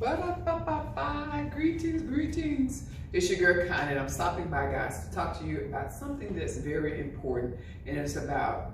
Ba-da-ba-ba-ba. Greetings, greetings. It's your girl Connie, and I'm stopping by, guys, to talk to you about something that's very important, and it's about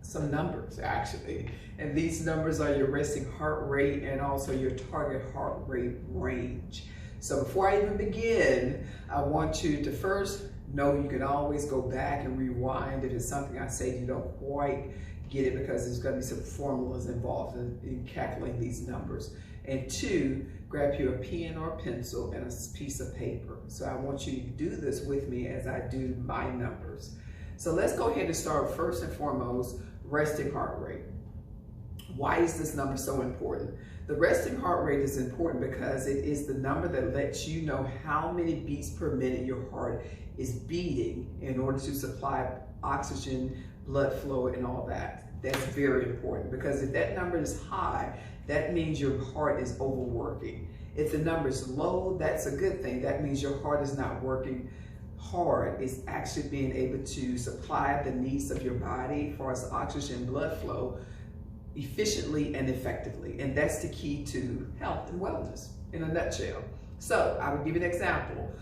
some numbers, actually. And these numbers are your resting heart rate and also your target heart rate range. So before I even begin, I want you to first know you can always go back and rewind if it's something I say you don't quite get it, because there's going to be some formulas involved in calculating these numbers. And two, grab you a pen or a pencil and a piece of paper. So I want you to do this with me as I do my numbers. So let's go ahead and start first and foremost, resting heart rate. Why is this number so important? The resting heart rate is important because it is the number that lets you know how many beats per minute your heart is beating in order to supply oxygen, blood flow, and all that. That's very important, because if that number is high, that means your heart is overworking. If the number is low, that's a good thing. That means your heart is not working hard. It's actually being able to supply the needs of your body as far as oxygen, blood flow, efficiently and effectively. And that's the key to health and wellness in a nutshell. So I will give you an example.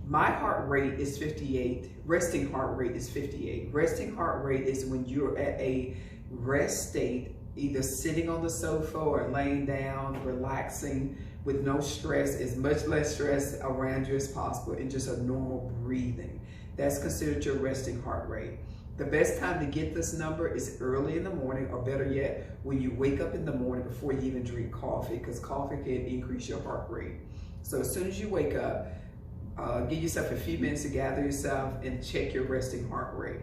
My heart rate is 58. Resting heart rate is 58. Resting heart rate is when you're at a rest state, either sitting on the sofa or laying down, relaxing with no stress, as much less stress around you as possible, and just a normal breathing. That's considered your resting heart rate. The best time to get this number is early in the morning, or better yet, when you wake up in the morning before you even drink coffee, because coffee can increase your heart rate. So as soon as you wake up, give yourself a few minutes to gather yourself and check your resting heart rate.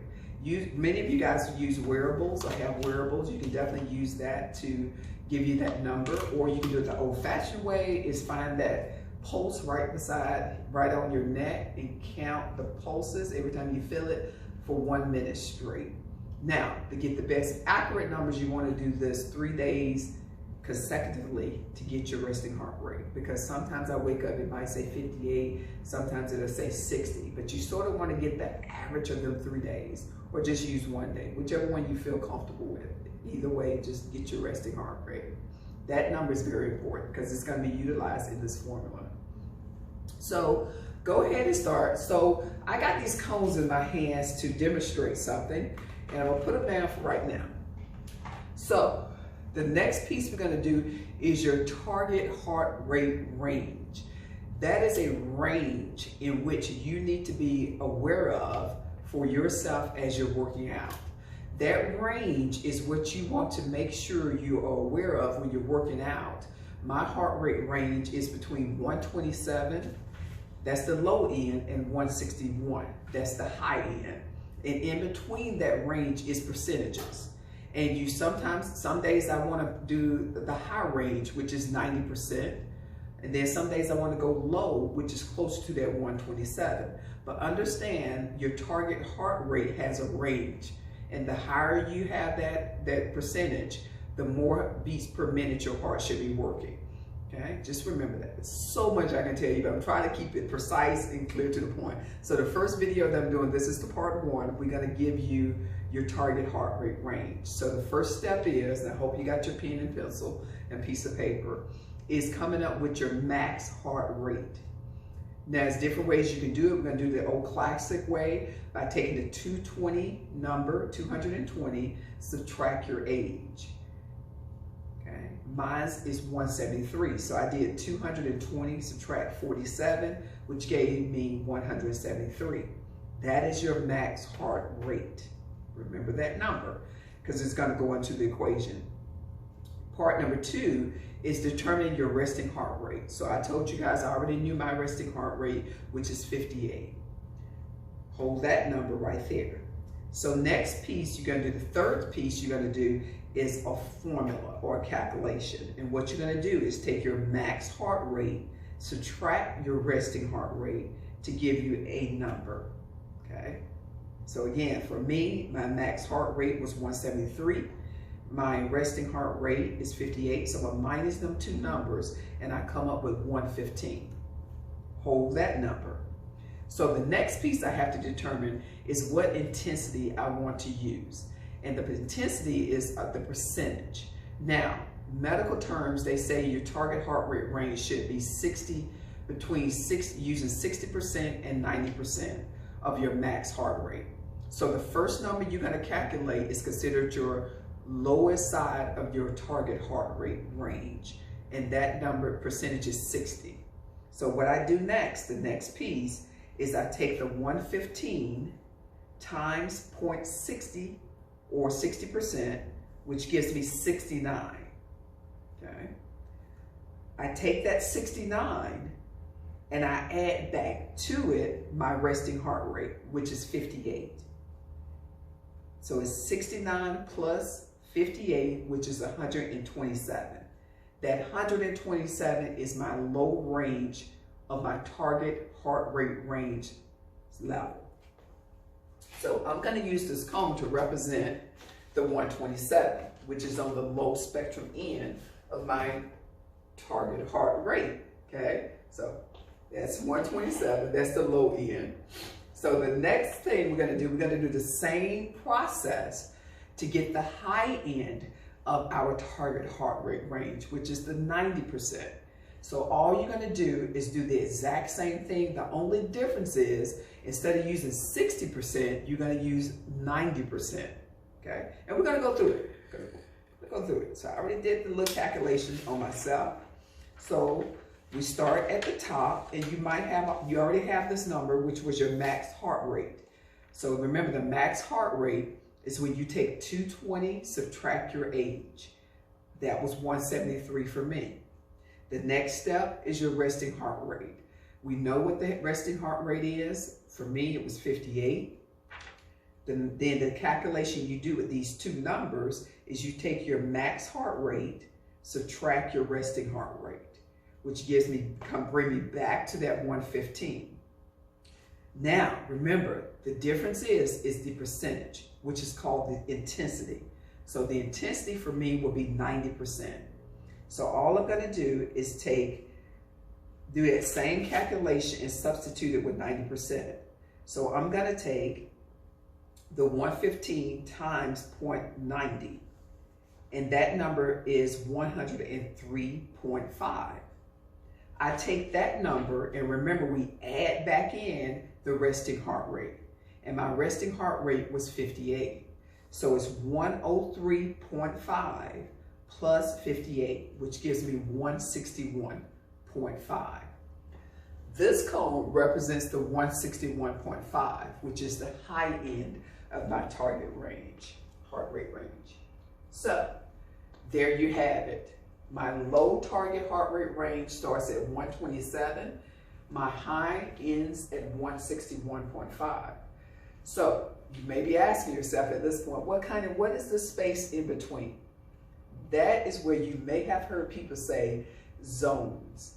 Many of you guys use wearables or have wearables. You can definitely use that to give you that number, or you can do it the old-fashioned way, is find that pulse right on your neck and count the pulses every time you feel it for 1 minute straight. Now, to get the best accurate numbers, you want to do this 3 days consecutively to get your resting heart rate, because sometimes I wake up, it might say 58, sometimes it'll say 60, but you sort of want to get the average of them 3 days, or just use 1 day, whichever one you feel comfortable with. Either way, just get your resting heart rate. That number is very important because it's going to be utilized in this formula. So go ahead and start. So I got these cones in my hands to demonstrate something, and I'm going to put them down for right now. So the next piece we're going to do is your target heart rate range. That is a range in which you need to be aware of for yourself as you're working out. That range is what you want to make sure you are aware of when you're working out. My heart rate range is between 127, that's the low end, and 161, that's the high end. And in between that range is percentages. And some days I want to do the high range, which is 90%. And then some days I want to go low, which is close to that 127. But understand, your target heart rate has a range. And the higher you have that percentage, the more beats per minute your heart should be working. Okay, just remember that. There's so much I can tell you, but I'm trying to keep it precise and clear to the point. So the first video that I'm doing, this is the part 1. We're going to give you your target heart rate range. So the first step is, and I hope you got your pen and pencil and piece of paper, is coming up with your max heart rate. Now, there's different ways you can do it. We're going to do the old classic way by taking the 220 number, 220, subtract your age. Okay, mine is 173. So I did 220 subtract 47, which gave me 173. That is your max heart rate. Remember that number, because it's going to go into the equation. Part number 2 is determining your resting heart rate. So I told you guys I already knew my resting heart rate, which is 58. Hold that number right there. So next piece, you're going to do the third piece you're going to do is a formula or a calculation. And what you're going to do is take your max heart rate, subtract your resting heart rate to give you a number. Okay. So again, for me, my max heart rate was 173. My resting heart rate is 58, so I minus them 2 numbers and I come up with 115. Hold that number. So the next piece I have to determine is what intensity I want to use. And the intensity is the percentage. Now, medical terms, they say your target heart rate range should be using 60% and 90% of your max heart rate. So the first number you're going to calculate is considered your lowest side of your target heart rate range. And that number percentage is 60. So what I do next, the next piece, is I take the 115 times 0.60 or 60%, which gives me 69, okay? I take that 69 and I add back to it my resting heart rate, which is 58. So it's 69 plus 58, which is 127. That 127 is my low range of my target heart rate range level. So I'm going to use this cone to represent the 127, which is on the low spectrum end of my target heart rate, okay? So that's 127, that's the low end. So the next thing we're going to do the same process to get the high end of our target heart rate range, which is the 90%. So all you're going to do is do the exact same thing. The only difference is instead of using 60%, you're going to use 90%. Okay? And we're going to go through it. So I already did the little calculation on myself. So we start at the top, and you already have this number, which was your max heart rate. So remember, the max heart rate is when you take 220, subtract your age. That was 173 for me. The next step is your resting heart rate. We know what the resting heart rate is. For me, it was 58. Then the calculation you do with these two numbers is you take your max heart rate, subtract your resting heart rate, which bring me back to that 115. Now, remember, the difference is the percentage, which is called the intensity. So the intensity for me will be 90%. So all I'm going to do is do that same calculation and substitute it with 90%. So I'm going to take the 115 times 0.90, and that number is 103.5. I take that number, and remember, we add back in the resting heart rate, and my resting heart rate was 58. So it's 103.5 plus 58, which gives me 161.5. This cone represents the 161.5, which is the high end of my target range, heart rate range. So there you have it. My low target heart rate range starts at 127. My high ends at 161.5. So you may be asking yourself at this point, what is the space in between? That is where you may have heard people say zones.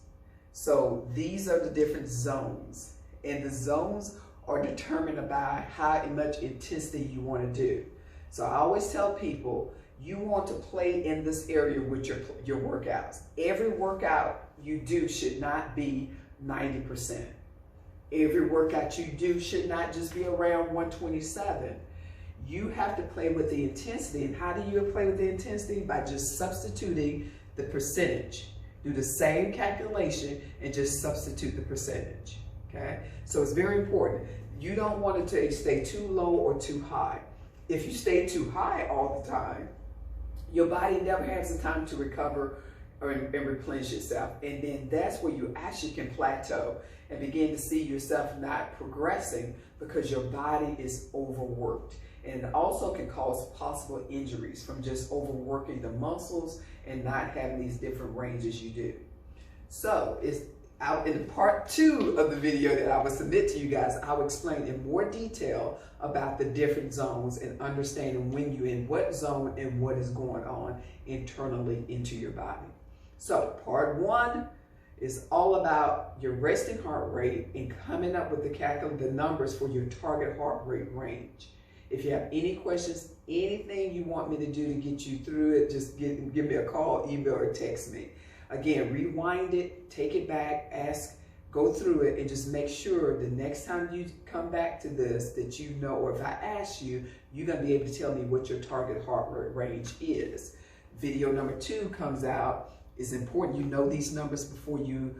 So these are the different zones, and the zones are determined by how much intensity you want to do. So I always tell people, you want to play in this area with your workouts. Every workout you do should not be 90%. Every workout you do should not just be around 127. You have to play with the intensity. And how do you play with the intensity? By just substituting the percentage. Do the same calculation and just substitute the percentage. Okay? So it's very important. You don't want it to stay too low or too high. If you stay too high all the time, your body never has the time to recover and replenish itself. And then that's where you actually can plateau and begin to see yourself not progressing because your body is overworked. And it also can cause possible injuries from just overworking the muscles and not having these different ranges you do. So it's out in part 2 of the video that I will submit to you guys. I will explain in more detail about the different zones and understanding when you're in what zone and what is going on internally into your body. So part 1 is all about your resting heart rate and coming up with the numbers for your target heart rate range. If you have any questions, anything you want me to do to get you through it, just give me a call, email, or text me. Again, rewind it, take it back, go through it, and just make sure the next time you come back to this that you know, or if I ask you, you're going to be able to tell me what your target heart rate range is. video number 2 comes out, it's important you know these numbers before you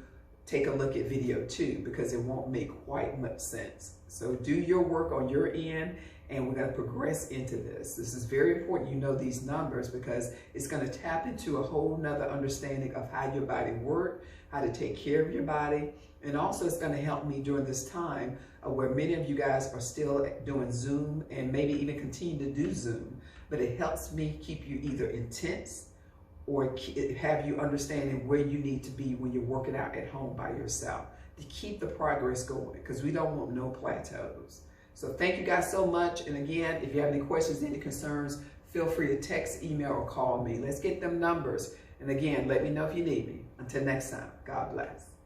take a look at video 2, because it won't make quite much sense. So do your work on your end, and we're going to progress into this. This is very important you know these numbers, because it's going to tap into a whole nother understanding of how your body works, how to take care of your body. And also it's going to help me during this time where many of you guys are still doing Zoom and maybe even continue to do Zoom. But it helps me keep you either intense or have you understanding where you need to be when you're working out at home by yourself to keep the progress going, because we don't want no plateaus. So thank you guys so much. And again, if you have any questions, any concerns, feel free to text, email, or call me. Let's get them numbers. And again, let me know if you need me. Until next time, God bless.